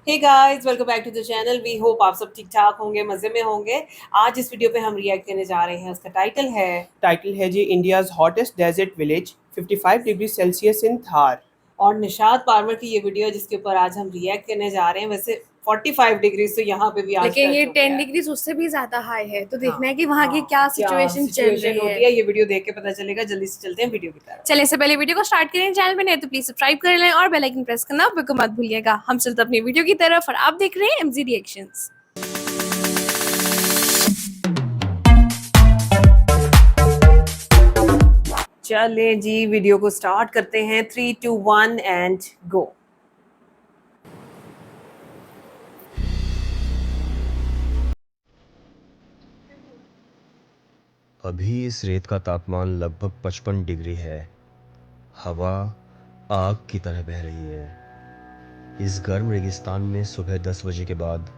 Hey guys, welcome back to the channel. We hope आप सब ठीक ठाक होंगे, मजे में होंगे। आज इस वीडियो पे हम रिएक्ट करने जा रहे हैं। उसका टाइटल है जी India's hottest desert village 55 degree Celsius in Thar. और निशाद पार्मर की ये वीडियो है जिसके ऊपर आज हम रिएक्ट करने जा रहे हैं। वैसे 45 डिग्री तो यहाँ पे भी आज लेकिन टच ये हो गया 10 है। डिग्री उससे भी ज्यादा हाई है, तो देखना हाँ, है कि वहाँ की हाँ, क्या सिचुएशन चल सिचुएशन रही है। होती है, ये वीडियो देख के पता चलेगा। जल्दी से चलते हैं वीडियो की तरफ। चलिए, इससे पहले वीडियो को स्टार्ट करें, चैनल पे नए तो प्लीज सब्सक्राइब कर लें और बेल आइकन प्रेस करना बिल्कुल मत भूलिएगा। हम चलते अपनी वीडियो की तरफ और आप देख रहे हैं एमजी रिएक्शंस। चलें जी, वीडियो को स्टार्ट करते हैं। 3, 2, 1 एंड गो। अभी इस रेत का तापमान लगभग 55 डिग्री है। हवा आग की तरह बह रही है। इस गर्म रेगिस्तान में सुबह 10 बजे के बाद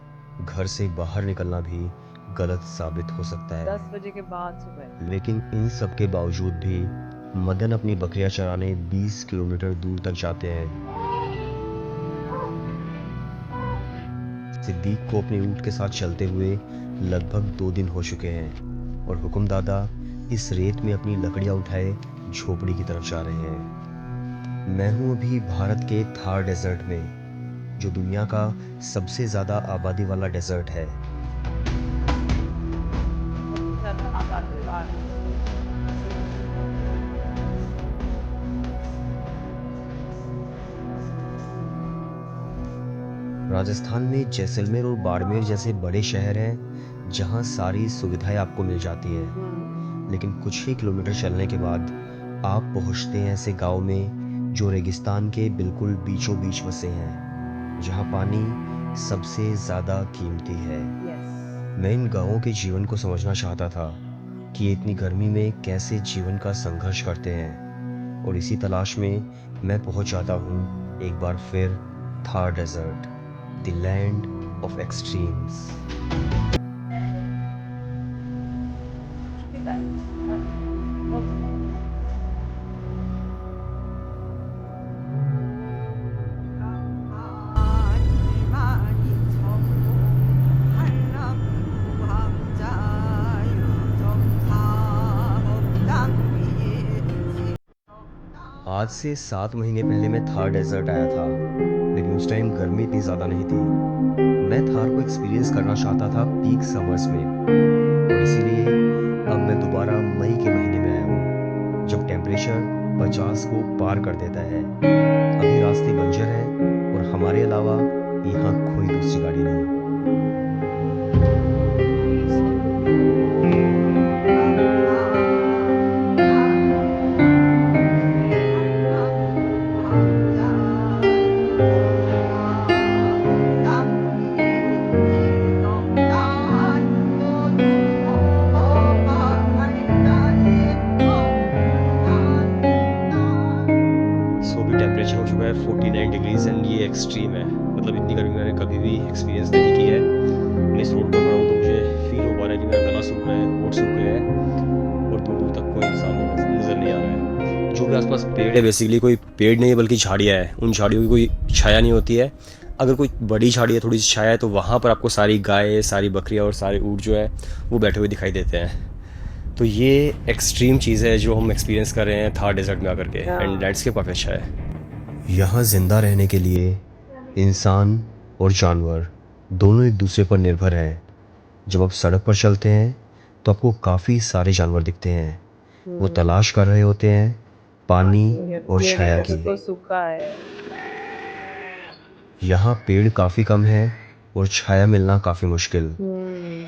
घर से बाहर निकलना भी गलत साबित हो सकता है। 10 बजे के बाद सुबह। लेकिन इन सब के बावजूद भी मदन अपनी बकरियां चराने 20 किलोमीटर दूर तक जाते हैं। सिद्दीक को अपने ऊंट के साथ चलते हुए लगभग 2 दिन हो चुके हैं और हुक्मदादा इस रेत में अपनी लकड़ियां उठाए झोपड़ी की तरफ जा रहे हैं। मैं हूं अभी भारत के थार डेजर्ट में, जो दुनिया का सबसे ज़्यादा आबादी वाला डेजर्ट है। राजस्थान में जैसलमेर और बाड़मेर जैसे बड़े शहर हैं जहां सारी सुविधाएं आपको मिल जाती हैं, लेकिन कुछ ही किलोमीटर चलने के बाद आप पहुंचते हैं ऐसे गांव में जो रेगिस्तान के बिल्कुल बीचों बीच बसे हैं, जहां पानी सबसे ज़्यादा कीमती है। मैं इन गांवों के जीवन को समझना चाहता था कि ये इतनी गर्मी में कैसे जीवन का संघर्ष करते हैं, और इसी तलाश में मैं पहुंच जाता हूं एक बार फिर Thar desert, the land of extremes. आज से 7 महीने पहले मैं थार डेजर्ट आया था, लेकिन उस टाइम गर्मी इतनी ज़्यादा नहीं थी। मैं थार को एक्सपीरियंस करना चाहता था पीक समर्स में, और इसीलिए अब मैं दोबारा मई के महीने में आया हूँ, जब टेम्परेचर 50 को पार कर देता है। अभी रास्ते बंजर हैं और हमारे अलावा यहाँ कोई दूसरी गाड़ी नहीं। सो भी टेम्परेचर हो चुका है 49 डिग्रीज एंड ये एक्सट्रीम है। मतलब इतनी गर्मी मैंने कभी भी एक्सपीरियंस नहीं की है। मैं इस रोड पर खड़ा हूँ तो मुझे फील हो पा रहा है कि मेरा गला सूख रहा है, होंठ सूख गया है, और दूर दूर तक कोई इंसान नज़र नहीं आ रहा है। जो भी आसपास पेड़ है, बेसिकली कोई पेड़ नहीं है बल्कि झाड़ियाँ हैं। उन झाड़ियों की कोई छाया नहीं होती है। अगर कोई बड़ी झाड़ी है, थोड़ी सी छाया है, तो वहाँ पर आपको सारी गाय, सारी बकरियाँ और सारे ऊँट जो है वो बैठे हुए दिखाई देते हैं। तो ये एक्सट्रीम चीज़ है जो हम एक्सपीरियंस कर रहे हैं थार डेजर्ट में आकर के, एंड लैंडस्केप काफ़ी अच्छा है। यहाँ ज़िंदा रहने के लिए इंसान और जानवर दोनों एक दूसरे पर निर्भर हैं। जब आप सड़क पर चलते हैं तो आपको काफ़ी सारे जानवर दिखते हैं। वो तलाश कर रहे होते हैं पानी और छाया की। तो सूखा है। यहाँ पेड़ काफ़ी कम है और छाया मिलना काफ़ी मुश्किल।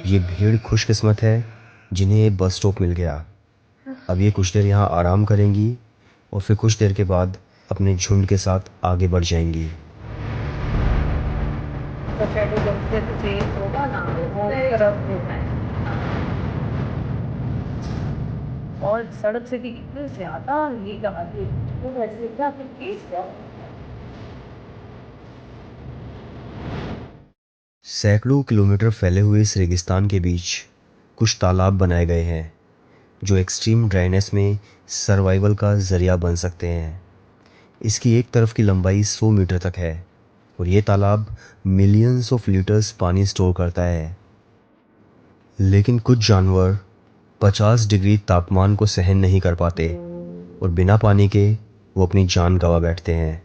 ये भीड़ खुशकिस्मत है जिन्हें बस स्टॉप मिल गया। अब ये कुछ देर यहाँ आराम करेंगी और फिर कुछ देर के बाद अपने झुंड के साथ आगे बढ़ जाएंगी। तो शेडो जैसे तेज होगा ना, वो तरफ होता है और सड़क से कितने से आता ये लगा दे तो वैसे क्या फिर तेज क्या। सैकड़ों किलोमीटर फैले हुए इस रेगिस्तान के बीच कुछ तालाब बनाए गए हैं जो एक्सट्रीम ड्राइनेस में सर्वाइवल का जरिया बन सकते हैं। इसकी एक तरफ की लंबाई 100 मीटर तक है और ये तालाब मिलियंस ऑफ लीटर्स पानी स्टोर करता है। लेकिन कुछ जानवर 50 डिग्री तापमान को सहन नहीं कर पाते और बिना पानी के वो अपनी जान गंवा बैठते हैं।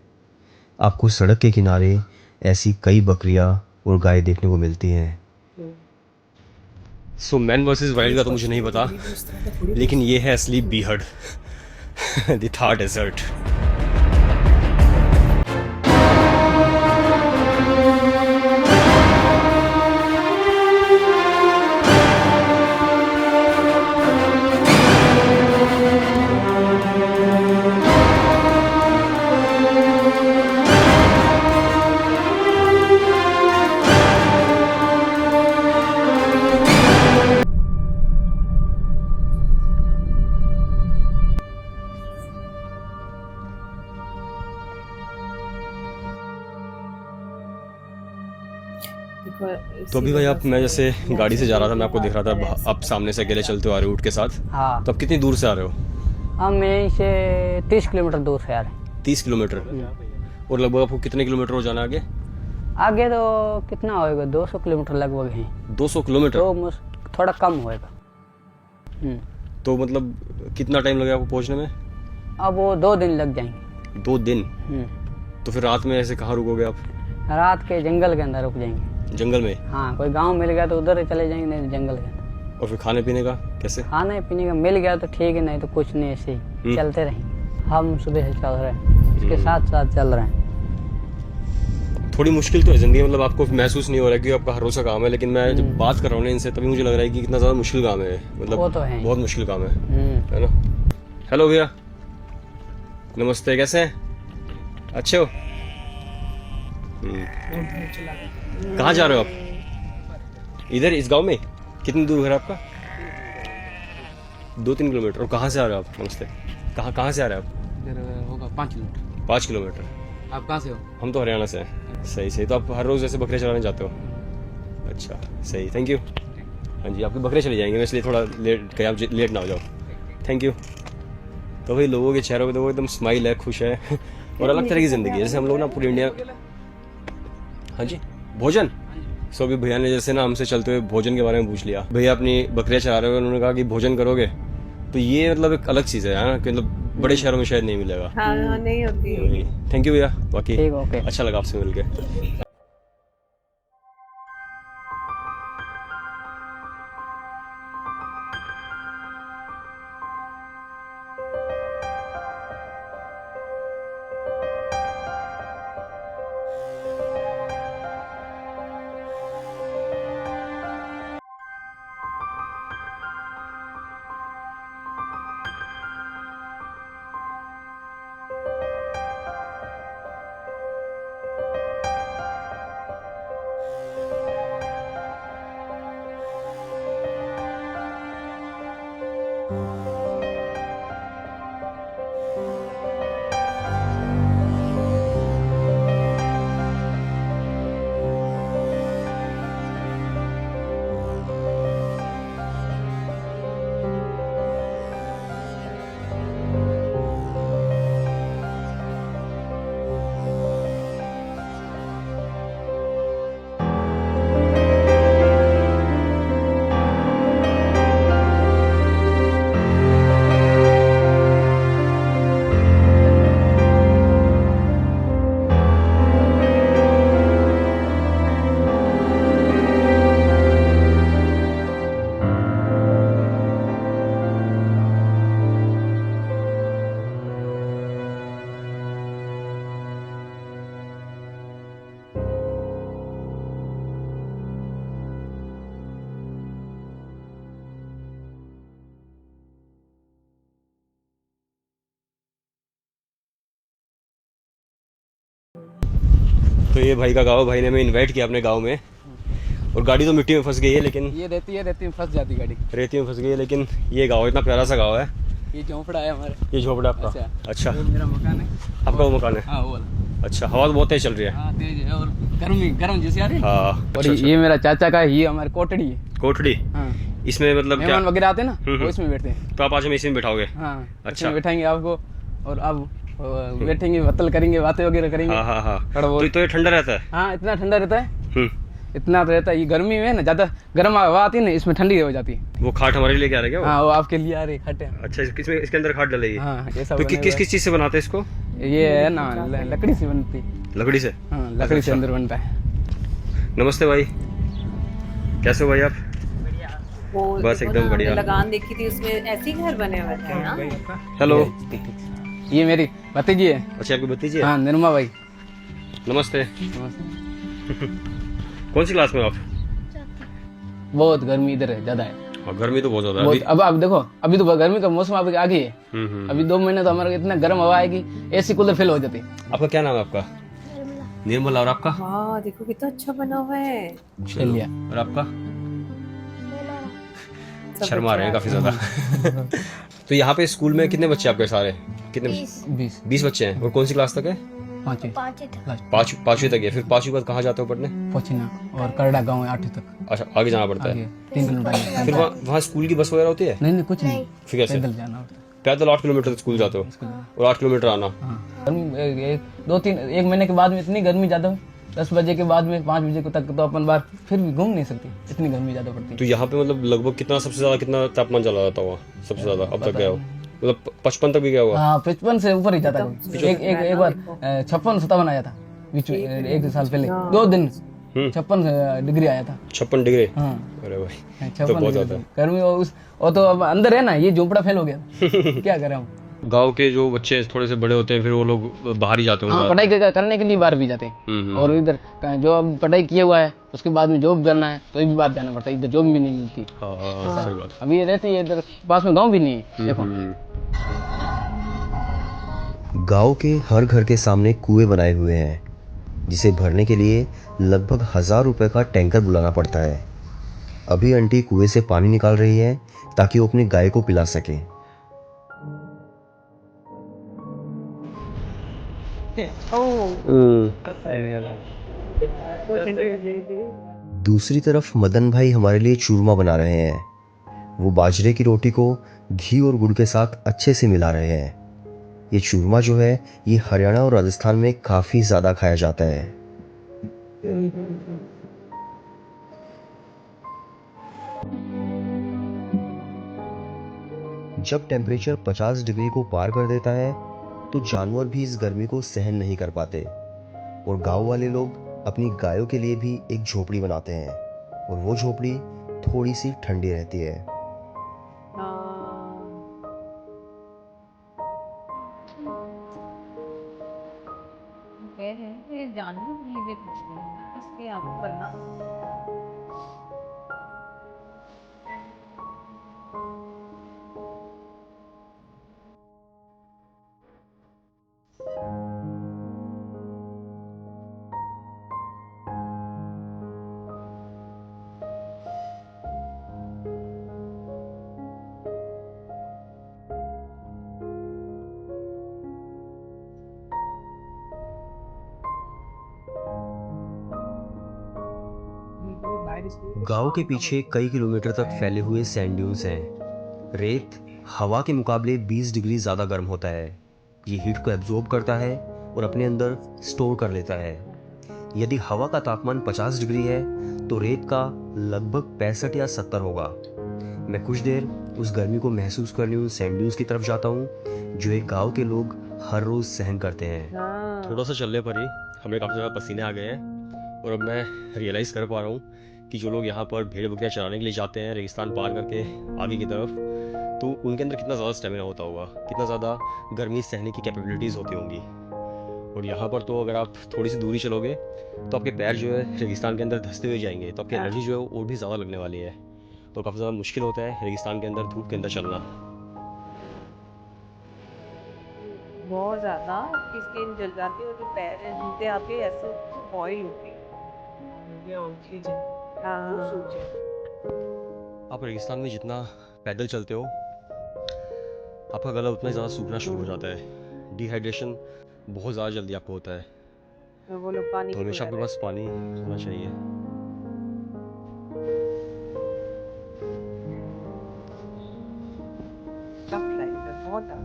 आपको सड़क के किनारे ऐसी कई बकरियां और गाय देखने को मिलती हैं। सो मैन वर्सेस वाइल्ड का तो मुझे नहीं पता, लेकिन ये है असली बीहड़ द थार डेजर्ट। तो अभी भाई आप, मैं जैसे गाड़ी से जा रहा था, मैं आपको देख रहा था आप सामने से अकेले चलते हो आ रहे हो ऊँट के साथ। हाँ, तो आप कितनी दूर से आ रहे हो? हम यहीं से 30 किलोमीटर दूर से आ रहे हैं। 30 किलोमीटर। और लगभग आपको कितने किलोमीटर हो जाना आगे? आगे तो कितना होएगा, 200 किलोमीटर लगभग है। 200 किलोमीटर? तो थोड़ा कम होएगा। तो मतलब कितना टाइम लगेगा आपको पहुंचने में? अब वो 2 दिन लग जाएंगे। 2 दिन? तो फिर रात में ऐसे कहाँ रुकोगे आप? रात के जंगल के अंदर रुक जाएंगे। जंगल में? हाँ, कोई गांव मिल गया तो उधर ही चले जाएंगे, नहीं तो जंगल के अंदर। और फिर खाने पीने का कैसे? खाने पीने का मिल गया तो ठीक है, नहीं तो कुछ नहीं, ऐसे ही चलते रहेंगे। हम सुबह से चल रहे हैं, इसके साथ साथ चल रहे हैं। थोड़ी मुश्किल तो है जिंदगी, मतलब आपको महसूस नहीं हो रहा है कि आपका हर रोज का काम है, लेकिन मैं जब बात कर रहा हूँ इनसे तभी मुझे लग रहा है कि कितना ज़्यादा मुश्किल काम है। मतलब वो तो है, बहुत मुश्किल काम है ना। हेलो भैया, नमस्ते, कैसे हैं? अच्छे हो? कहाँ जा रहे हो आप? इधर इस गांव में? कितनी दूर घर है आपका? 2-3 किलोमीटर। और कहाँ से आ रहे हो आप? नमस्ते, कहाँ से आ रहे हो आप? होगा 5 किलोमीटर। 5 किलोमीटर। आप कहाँ से हो? हम तो हरियाणा से हैं। सही। तो आप हर रोज़ ऐसे बकरे चलाने जाते हो? अच्छा, सही, थैंक यू। हाँ जी, आपके बकरे चले जाएंगे, मैं इसलिए थोड़ा लेट, कहीं आप लेट ना हो जाओ। Thank you. तो भाई लोगों के चेहरों पे तो वो एकदम स्माइल है, खुश है और अलग तरह की ज़िंदगी है। जैसे हम लोग ना पूरी इंडिया। हाँ जी, भोजन। सो अभी भैया ने जैसे ना हमसे चलते हुए भोजन के बारे में पूछ लिया। भैया अपनी बकरियाँ चला रहे हो, उन्होंने कहा कि भोजन करोगे, तो ये मतलब एक अलग चीज़ है ना, कि मतलब बड़े शहरों में शायद नहीं मिलेगा। हाँ, नहीं होती। थैंक यू भैया, बाकी ठीक, ओके। अच्छा लगा आपसे मिलके। तो ये भाई का गाँव, भाई ने हमें इनवाइट किया अपने गाँव में। और गाड़ी तो मिट्टी में फंस गई है, लेकिन ये रेती में फंस जाती गाड़ी। रेती में फंस गई है, लेकिन ये गाँव इतना प्यारा सा गाँव है। ये झोंपड़ा है हमारा। ये झोपड़ा आपका? अच्छा, वो मेरा मकान है। आपका वो मकान है? हाँ, वो वाला। अच्छा, हवा तो बहुत तेज चल रही है। हाँ, तेज है और गर्म जैसी आ रही है। हाँ। और ये मेरा चाचा का, ये हमारी कोठड़ी है। कोठड़ी? हाँ। इसमें मतलब मेहमान वगैरह आते हैं ना, वो इसमें बैठते हैं। तो आप आज हम इसी में बैठाओगे? हाँ, अच्छा। इसमें बैठाएंगे आपको। और अब बैठेंगे, बतल करेंगे, बातें वगैरह करेंगे। हाँ हाँ हाँ। थोड़ा बहुत। तो ये ठंडा रहता है। हाँ, इतना ठंडा रहता है, इतना तो रहता है। ये गर्मी में ना ज़्यादा गर्म हवा आती है ना, इसमें ठंडी हो जाती है। वो खाट हमारे लिए लेके आ रहे हैं क्या वो? हाँ, वो आपके लिए आ रही खटे। अच्छा, इसमें इसके अंदर खाट डलेगी। हाँ, ऐसा तो बना किस हुआ किस चीज़ से बनाते हैं इसको? है। ये है ना लकड़ी से बनती है। लकड़ी से। हाँ, लकड़ी से अच्छा। अंदर बनता है। नमस्ते भाई, कैसे हो भाई आप? वो बस देखो एकदम ना, बढ़िया। हमने लगान देखी थी, उसमें ऐसे ही घर बने हुए थे ना। हेलो। ये मेरी भतीजी है। अच्छा, आपकी भतीजी है? हाँ, निर्मा भाई। नमस्ते। नमस्ते। कौन सी क्लास में हो आप? बहुत गर्मी इधर है, ज़्यादा है। हाँ, गर्मी तो बहुत ज़्यादा है बहुत। अभी। अब आप देखो, अभी तो गर्मी का मौसम अभी आ गई है। अभी 2 महीने तो हमारे इतना गर्म हवा आएगी, एसी कूलर फेल हो जाती है। आपका क्या नाम है आपका? निर्मला। और आपका? वाह देखो कितना अच्छा बना हुआ है। चलिए। और आपका? सब शर्मा अच्छा रहे हैं है। काफी ज्यादा। तो यहाँ पे स्कूल में कितने बच्चे आपके सारे? कितने? 20 बच्चे हैं। और कौन सी क्लास तक है? 5 पाँचवीं तक है। फिर पाँचवीं के बाद कहाँ जाते हो पढ़ने? पोचिना और करड़ा गांव है 8वीं तक। अच्छा, आगे जाना पड़ता आगे है। 3 किलोमीटर आगे। फिर वहाँ स्कूल की बस वगैरह होती है? नहीं, कुछ नहीं, फिर कैसे? पैदल जाना होता है। पैदल 8 किलोमीटर तक स्कूल जाते हो? और 8 किलोमीटर आना? हाँ, गर्मी एक महीने के बाद में इतनी गर्मी ज़्यादा है। 10 बजे के बाद में 5 बजे तक तो अपन बाहर फिर भी घूम नहीं सकती, इतनी गर्मी ज़्यादा पड़ती है। तो यहाँ पे मतलब लगभग कितना, सबसे ज्यादा कितना तापमान चला जाता हुआ सबसे ज्यादा अब तक गया हो? मतलब 55 तक भी गया हुआ? हाँ, 55 से ऊपर ही जाता है। एक बार 56-57 आया था बीच में, 1 साल पहले 2 दिन 56 डिग्री आया था। 56 डिग्री? हाँ, अरे भाई, 56 तो बहुत ज्यादा है। गर्मी। और तो अब अंदर है ना, ये झोपड़ा फेल हो गया। क्या करें हम। गांव के जो बच्चे थोड़े से बड़े होते हैं फिर वो लोग बाहर ही जाते हाँ, होंगे। पढ़ाई करने के लिए बाहर भी जाते हैं। और इधर जो अब पढ़ाई किया हुआ है उसके बाद में जॉब करना है तो भी बाहर जाना पड़ता है, इधर जॉब भी नहीं मिलती। हाँ, सही बात। अभी ये रहती है इधर पास में, गांव भी नहीं है। देखो, गांव के हर घर के सामने कुएं बनाए हुए हैं जिसे भरने के लिए लगभग 1000 रुपए का टैंकर बुलाना पड़ता है। अभी आंटी कुएं से पानी निकाल रही है ताकि वो अपनी गाय को पिला सके। दूसरी तरफ मदन भाई हमारे लिए चूरमा बना रहे हैं। वो बाजरे की रोटी को घी और गुड़ के साथ अच्छे से मिला रहे हैं। ये चूरमा जो है ये हरियाणा और राजस्थान में काफ़ी ज़्यादा खाया जाता है। जब टेम्परेचर 50 डिग्री को पार कर देता है तो जानवर भी इस गर्मी को सहन नहीं कर पाते और गांव वाले लोग अपनी गायों के लिए भी एक झोपड़ी बनाते हैं और वो झोपड़ी थोड़ी सी ठंडी रहती है। गांव के पीछे कई किलोमीटर तक फैले हुए सैंड ड्यून्स हैं। रेत हवा के मुकाबले 20 डिग्री ज़्यादा गर्म होता है। ये हीट को एब्जॉर्ब करता है और अपने अंदर स्टोर कर लेता है। यदि हवा का तापमान 50 डिग्री है तो रेत का लगभग 65 या 70 होगा। मैं कुछ देर उस गर्मी को महसूस करने उन सैंड ड्यून्स की तरफ जाता हूँ जो एक गाँव के लोग हर रोज़ सहन करते हैं। थोड़ा सा चलने पर ही हमें काफ़ी ज़्यादा पसीने आ गए हैं और अब मैं रियलाइज़ कर पा रहा हूँ कि जो लोग यहाँ पर भेड़ बकरियाँ चराने के लिए जाते हैं रेगिस्तान पार करके आगे की तरफ, तो उनके अंदर कितना ज़्यादा स्टेमिना होता होगा, कितना ज़्यादा गर्मी सहने की कैपेबिलिटीज़ होती होंगी। और यहाँ पर तो अगर आप थोड़ी सी दूरी चलोगे तो आपके पैर जो है रेगिस्तान के अंदर धंसते हुए जाएंगे, तो आपकी एनर्जी जो है और भी ज़्यादा लगने वाली है। तो काफ़ी ज़्यादा मुश्किल होता है रेगिस्तान के अंदर धूप के अंदर चलना। बहुत ज़्यादा आपकी स्किन जल जाती है और जो पैर हैं जूते आपके ऐसे बॉयल होते हैं। हाँ, आप रेगिस्तान में जितना पैदल चलते हो आपका गला उतना ही ज़्यादा सूखना शुरू हो जाता है। डिहाइड्रेशन बहुत ज़्यादा जल्दी आपको होता है, तो वो लोग पानी तो हमेशा आपके पास पानी होना चाहिए। टफ लाइफ है, बहुत टफ।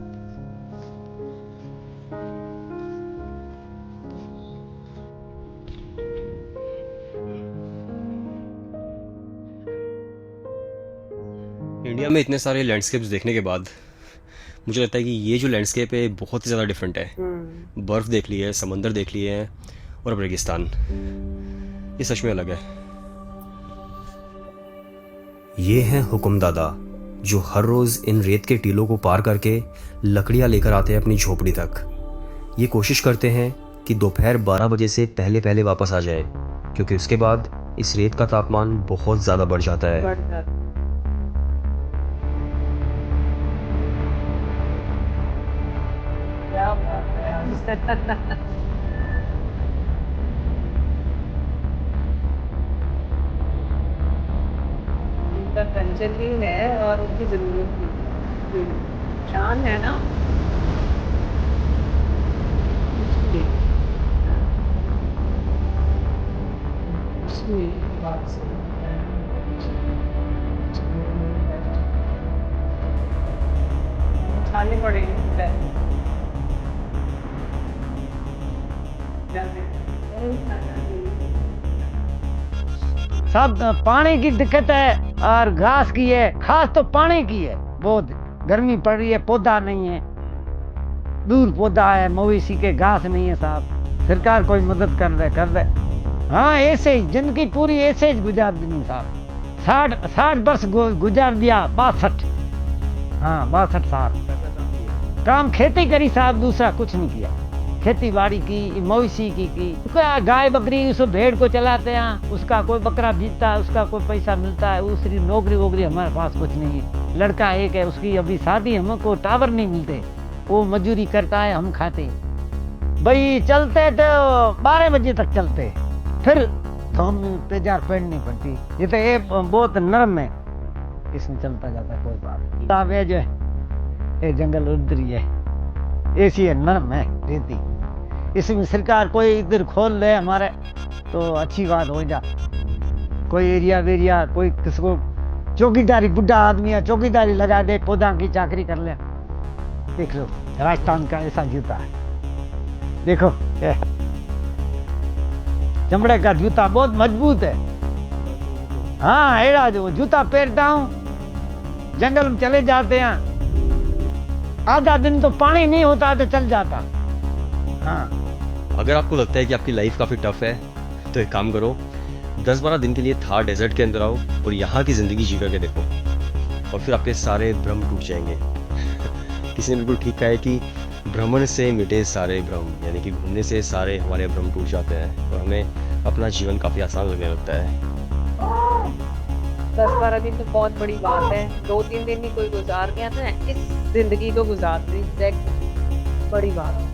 इंडिया में इतने सारे लैंडस्केप्स देखने के बाद मुझे लगता है कि ये जो लैंडस्केप है बहुत ही ज़्यादा डिफरेंट है। बर्फ़ देख ली है, समंदर देख लिए हैं और अब रेगिस्तान, ये सच में अलग है। ये हैं हुक्मदादा जो हर रोज़ इन रेत के टीलों को पार करके लकड़ियाँ लेकर आते हैं अपनी झोपड़ी तक। ये कोशिश करते हैं कि दोपहर 12 बजे से पहले पहले वापस आ जाए, क्योंकि उसके बाद इस रेत का तापमान बहुत ज़्यादा बढ़ जाता है। कंचन है और उनकी जरूरत शान है ना। खाने पड़ेंगे सब पानी की दिक्कत है और घास की है, खास तो पानी की है। बहुत गर्मी पड़ रही है, पौधा नहीं है, दूर पौधा है, मवेशी के घास नहीं है साहब। सरकार कोई मदद कर दे। हाँ ऐसे ही जिंदगी पूरी ऐसे ही गुजार दी साहब। 60 वर्ष गुजार दिया, 62। हाँ 62 साल काम खेती करी साहब, दूसरा कुछ नहीं किया। खेती बाड़ी की, मवेशी की गाय बकरी, उस भेड़ को चलाते हैं, उसका कोई बकरा बीतता है, उसका कोई पैसा मिलता है। उसकी नौकरी वोकरी हमारे पास कुछ नहीं है। लड़का एक है, उसकी अभी शादी, हमको टावर नहीं मिलते, वो मजदूरी करता है, हम खाते भाई। चलते तो 12 बजे तक चलते, फिर हम तेजार पहननी पड़ती। ये तो ये बहुत नरम है, इसमें चलता जाता कोई बात नहीं। जो है ये जंगल उधर ही है, ऐसी है, नरम है रेती। इसमें सरकार कोई इधर खोल ले हमारे तो अच्छी बात हो जा। कोई एरिया वेरिया, कोई किसको चौकीदारी, बुढ़ा आदमी है, चौकीदारी लगा दे, पौधा की चाकरी कर ले। देख लो राजस्थान का ऐसा जूता है, देखो ये चमड़े का जूता, बहुत मजबूत है। हाँ एड़ा जो जूता पहनता हूँ, जंगल में चले जाते हैं, आधा दिन तो पानी नहीं होता तो चल जाता। हाँ अगर आपको लगता है कि आपकी लाइफ काफ़ी टफ है तो एक काम करो, 10-12 दिन के लिए थार डेजर्ट के अंदर आओ और यहाँ की ज़िंदगी जी करके देखो, और फिर आपके सारे भ्रम टूट जाएंगे। किसी ने बिल्कुल ठीक कहा है कि भ्रमण से मिटे सारे भ्रम, यानी कि घूमने से सारे हमारे भ्रम टूट जाते हैं और हमें अपना जीवन काफ़ी आसान लगने लगता है। 10-12 दिन तो बहुत बड़ी बात है, 2-3 दिन ही कोई गुजार गया था, इस जिंदगी को गुजार दी, बड़ी बात है।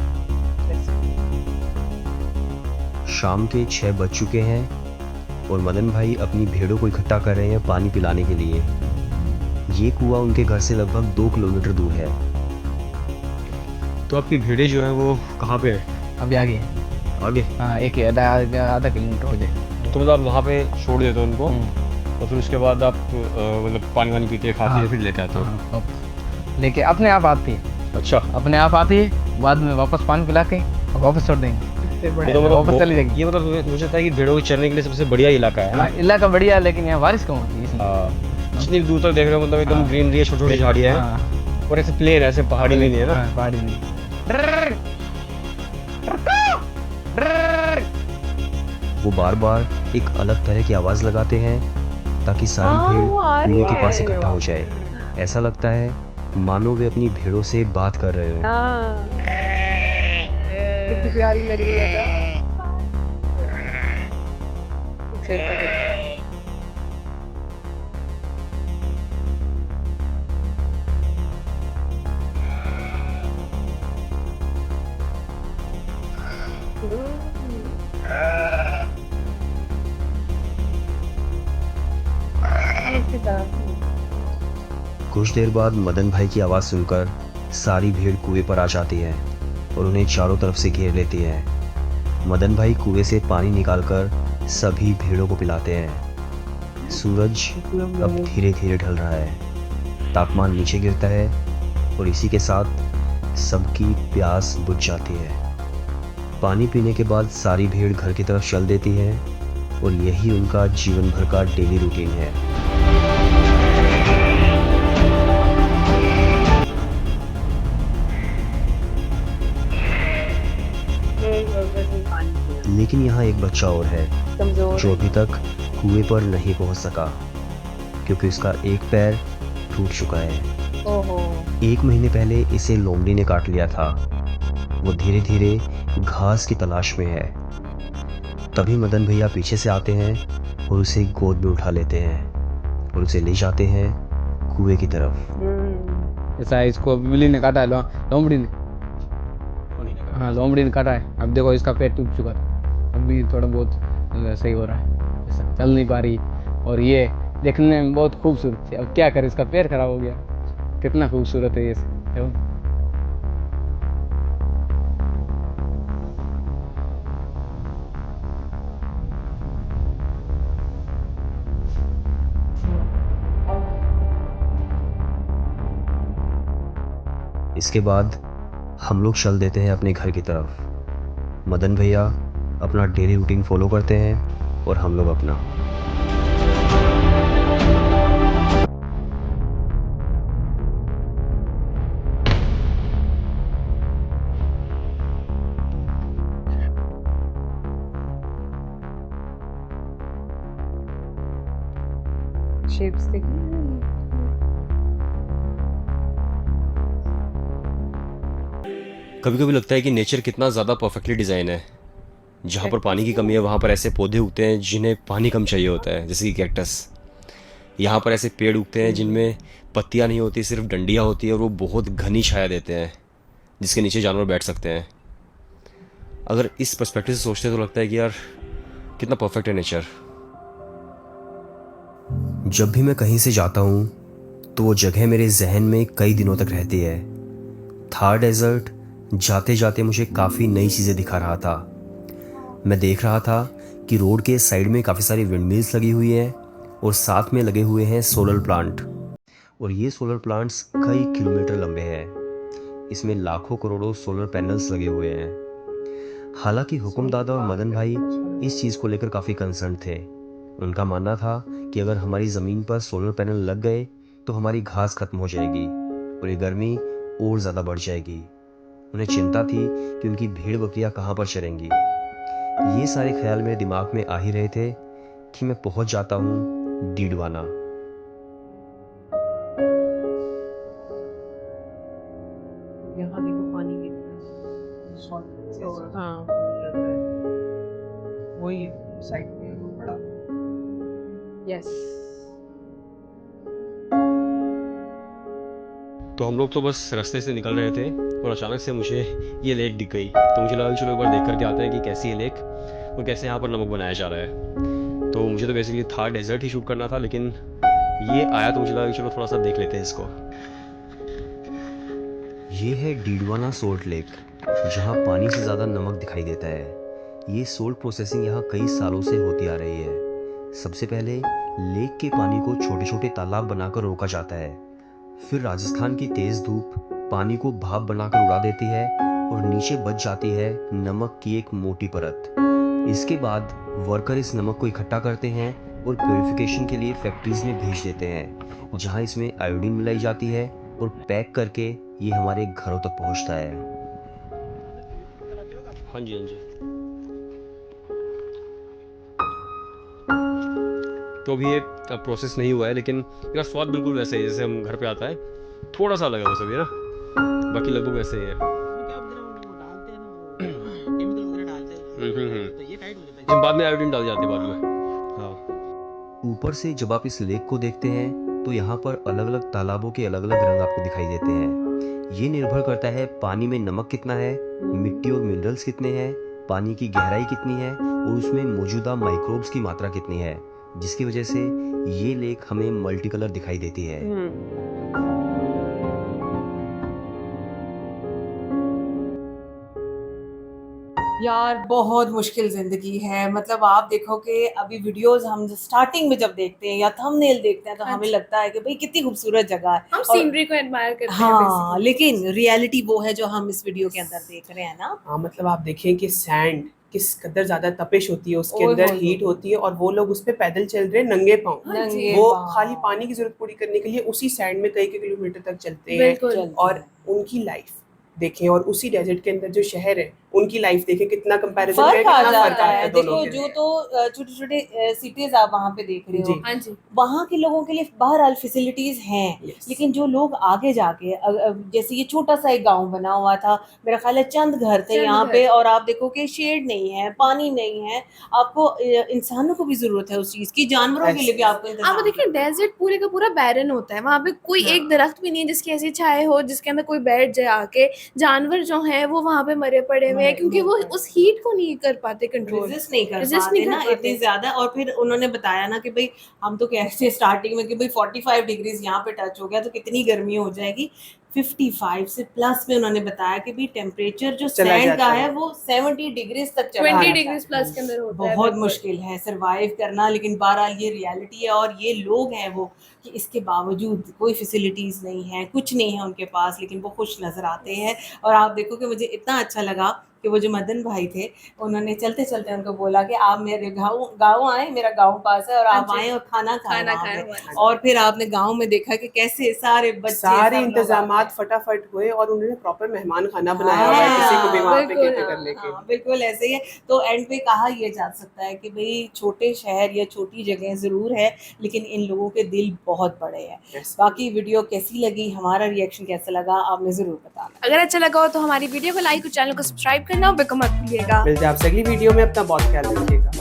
शाम के 6 बज चुके हैं और मदन भाई अपनी भेड़ों को इकट्ठा कर रहे हैं पानी पिलाने के लिए। ये कुआं उनके घर से लगभग 2 किलोमीटर दूर है। तो आपकी भेड़ें जो हैं वो कहाँ पे है? अभी आगे आगे? हाँ, एक आधा किलोमीटर हो जाए। तो मतलब आप वहाँ पे छोड़ देते हो उनको और फिर उसके बाद आप मतलब पानी वानी पीते खाते हैं, फिर लेके आते हो? लेके अपने आप आती है। अच्छा, अपने आप आती है, बाद में वापस पानी पिला के वापस छोड़ देंगे, तो वापस चली जाएगी। ये मतलब मुझे लगता है कि भेड़ों को चरने के लिए सबसे बढ़िया इलाका है ना? इलाका बढ़िया है, लेकिन यहाँ बारिश कम होती है इसमें। जितनी दूर तक देख रहे हो मतलब एकदम ग्रीनरी है, छोटी छोटी झाड़ियाँ हैं और ऐसे प्लेन है, ऐसे पहाड़ी नहीं है ना? पहाड़ी नहीं। वो बार बार एक अलग तरह की आवाज़ लगाते हैं ताकि सारी भेड़ कुएं के पास इकट्ठा हो जाए। ऐसा लगता है मानो वे अपनी भेड़ों से बात कर रहे हो। कितनी प्यारी लग रही है। कुछ देर बाद मदन भाई की आवाज़ सुनकर सारी भीड़ कुएं पर आ जाती है और उन्हें चारों तरफ से घेर लेती है। मदन भाई कुएं से पानी निकालकर सभी भेड़ों को पिलाते हैं। सूरज अब धीरे धीरे ढल रहा है, तापमान नीचे गिरता है और इसी के साथ सबकी प्यास बुझ जाती है। पानी पीने के बाद सारी भीड़ घर की तरफ चल देती है और यही उनका जीवन भर का डेली रूटीन है। लेकिन यहाँ एक बच्चा और है कमजोर जो अभी तक कुएं पर नहीं पहुँच सका क्योंकि उसका एक पैर टूट चुका है। ओहो 1 महीने पहले इसे लोमड़ी ने काट लिया था। वो धीरे धीरे घास की तलाश में है। तभी मदन भैया पीछे से आते हैं और उसे गोद में उठा लेते हैं और उसे ले जाते हैं कुएं की तरफ। ऐसा है, इसको बिल्ली ने काटा है, लोमड़ी ने। हाँ, लोमड़ी ने काटा है। अब देखो इसका पेट टूट चुका था, अभी थोड़ा बहुत सही हो रहा है, ऐसा चल नहीं पा रही। और ये देखने में बहुत खूबसूरत है। अब क्या करे, इसका पैर खराब हो गया। कितना खूबसूरत है ये देखो। इसके बाद हम लोग चल देते हैं अपने घर की तरफ। मदन भैया अपना डेली रूटीन फॉलो करते हैं और हम लोग अपना। शेप्स देखिए। कभी कभी लगता है कि नेचर कितना ज़्यादा परफेक्टली डिज़ाइन है। जहाँ पर पानी की कमी है वहाँ पर ऐसे पौधे उगते हैं जिन्हें पानी कम चाहिए होता है, जैसे कि कैक्टस। यहाँ पर ऐसे पेड़ उगते हैं जिनमें पत्तियाँ नहीं होती, सिर्फ डंडियाँ होती है, और वो बहुत घनी छाया देते हैं जिसके नीचे जानवर बैठ सकते हैं। अगर इस पर्सपेक्टिव से सोचते हैं तो लगता है कि यार कितना परफेक्ट है नेचर। जब भी मैं कहीं से जाता हूँ तो वो जगह मेरे जहन में कई दिनों तक रहती है। थार डेजर्ट जाते जाते मुझे काफ़ी नई चीज़ें दिखा रहा था। मैं देख रहा था कि रोड के साइड में काफ़ी सारी विंडमिल्स लगी हुई हैं और साथ में लगे हुए हैं सोलर प्लांट। और ये सोलर प्लांट्स कई किलोमीटर लंबे हैं। इसमें लाखों करोड़ों सोलर पैनल्स लगे हुए हैं। हालांकि हुकुमदादा और मदन भाई इस चीज़ को लेकर काफ़ी कंसर्न थे। उनका मानना था कि अगर हमारी ज़मीन पर सोलर पैनल लग गए तो हमारी घास खत्म हो जाएगी और ये गर्मी और ज़्यादा बढ़ जाएगी। उन्हें चिंता थी कि उनकी भेड़ बकरियां कहाँ पर चरेंगी। ये सारे ख्याल मेरे दिमाग में आ ही रहे थे कि मैं पहुंच जाता हूँ डीडवाना। यहाँ देखो पानी की हाँ वही साइड में बड़ा। यस तो हम लोग तो बस रास्ते से निकल रहे थे और अचानक से मुझे ये लेक दिख गई। तो मुझे लगा कि चलो एक बार देख करके आते हैं कि कैसी है लेक और कैसे यहाँ पर नमक बनाया जा रहा है। तो मुझे तो बेसिकली थार डेजर्ट ही शूट करना था, लेकिन ये आया तो मुझे लगा कि चलो थोड़ा सा देख लेते हैं इसको। ये है डीडवाना सोल्ट लेक, जहाँ पानी से ज़्यादा नमक दिखाई देता है। ये सोल्ट प्रोसेसिंग यहाँ कई सालों से होती आ रही है। सबसे पहले लेक के पानी को छोटे छोटे तालाब बनाकर रोका जाता है। फिर राजस्थान की तेज़ धूप पानी को भाप बनाकर उड़ा देती है और नीचे बच जाती है नमक की एक मोटी परत। इसके बाद वर्कर इस नमक को इकट्ठा करते हैं और प्योरिफिकेशन के लिए फैक्ट्रीज में भेज देते हैं, जहां इसमें आयोडीन मिलाई जाती है और पैक करके ये हमारे घरों तक पहुंचता है। हाँ जी हाँ जी। तो अभी ये प्रोसेस नहीं हुआ है, लेकिन इसका स्वाद बिल्कुल वैसे ही जैसे हम घर पे आता है। थोड़ा सा लगा बस अभी ना, बाकी लगभग वैसे ही है। तो बाद में आयोडीन डाल जाते हैं बाद में। हाँ। ऊपर से जब आप इस लेक को देखते हैं तो यहाँ पर अलग अलग तालाबों के अलग अलग रंग आपको दिखाई देते हैं। ये निर्भर करता है पानी में नमक कितना है, मिट्टी और मिनरल्स कितने हैं, पानी की गहराई कितनी है और उसमें मौजूदा माइक्रोब्स की मात्रा कितनी है, जिसकी वजह से ये लेक हमें मल्टी कलर दिखाई देती है। यार बहुत मुश्किल जिंदगी है। मतलब आप देखो कि अभी वीडियोस हम स्टार्टिंग में जब देखते हैं या थंबनेल देखते हैं तो हमें लगता है कि भाई कितनी खूबसूरत जगह है, हम और सीनरी को एडमायर करते हैं हाँ basically। लेकिन रियलिटी वो है जो हम इस वीडियो के अंदर देख रहे हैं ना। हाँ मतलब आप देखें कि सैंड किस कदर ज्यादा तपिश होती है, उसके ओए अंदर होए हीट होती है और वो लोग उस पे पैदल चल रहे हैं नंगे पांव। नंगे वो पाँव। खाली पानी की जरूरत पूरी करने के लिए उसी सैंड में कई किलोमीटर तक चलते हैं बिल्कुल। और उनकी लाइफ देखें। और उसी डेजर्ट के अंदर जो शहर है उनकी लाइफ देखें, कितना कंपैरिजन है, फर्क आ कितना फर्क जाता आता है। है देखो दोनों के। जो तो छोटे छोटे सिटीज आप वहाँ पे देख रहे हो, जी। हाँ जी, वहाँ के लोगों के लिए बहरहाल फैसिलिटीज हैं, Yes. लेकिन जो लोग आगे जाके जैसे ये छोटा सा एक गांव बना हुआ था, मेरा ख्याल है चंद घर थे यहाँ पे, और आप देखो कि शेड नहीं है, पानी नहीं है, आपको इंसानों को भी जरूरत है उस चीज की, जानवरों के लिए भी आपको इंतजाम। आप देखिए डेजर्ट पूरे का पूरा बैरन होता है, वहाँ पे कोई हाँ। एक दरख्त भी नहीं है जिसकी ऐसी छाए हो जिसके अंदर कोई बैठ जाए आके। जानवर जो हैं वो वहाँ पे मरे पड़े हुए हैं क्योंकि वो उस हीट को नहीं कर पाते कंट्रोल, रेजिस्ट नहीं कर resist पाते नहीं ना कर पाते। इतनी ज्यादा। और फिर उन्होंने बताया ना कि भाई हम तो कह रहे थे स्टार्टिंग में कि भाई 45 डिग्रीज यहाँ पे टच हो गया तो कितनी गर्मी हो जाएगी। 55 से प्लस में उन्होंने बताया कि भाई टेम्परेचर जो चला सैंड का जाता है। है वो 70 डिग्रीज तक चला 20 जाता है। डिग्रीज प्लस के अंदर होता है। बहुत बिल्कुल। मुश्किल है सरवाइव करना, लेकिन बहरहाल ये रियलिटी है। और ये लोग हैं वो कि इसके बावजूद कोई फैसिलिटीज़ नहीं है, कुछ नहीं है उनके पास, लेकिन वो खुश नज़र आते हैं। और आप देखो कि मुझे इतना अच्छा लगा कि वो जो मदन भाई थे उन्होंने चलते चलते उनको बोला कि आप मेरे गाँव आए, मेरा गाँव पास है, और आप आए और खाना खाएं वहाँ पे। और फिर आपने गाँव में देखा कि कैसे सारे बच्चे सारे सब लोग इंतजामात आते फटाफट हुए और उन्होंने प्रॉपर मेहमान खाना बनाया हुआ है किसी को भी वहाँ पे बिल्कुल, कैटर करने के। हाँ, बिल्कुल ऐसे ही है। तो एंड पे कहा ये जा सकता है कि भाई छोटे शहर या छोटी जगह ज़रूर है, लेकिन इन लोगों के दिल बहुत बड़े हैं। Yes. बाकी वीडियो कैसी लगी, हमारा रिएक्शन कैसा लगा, आपने ज़रूर बताना। अगर अच्छा लगा हो तो हमारी वीडियो को लाइक और चैनल को सब्सक्राइब करना बिल्कुल मत भूलिएगा। मिलते हैं आपसे अगली वीडियो में, अपना बहुत ख्याल रखिएगा।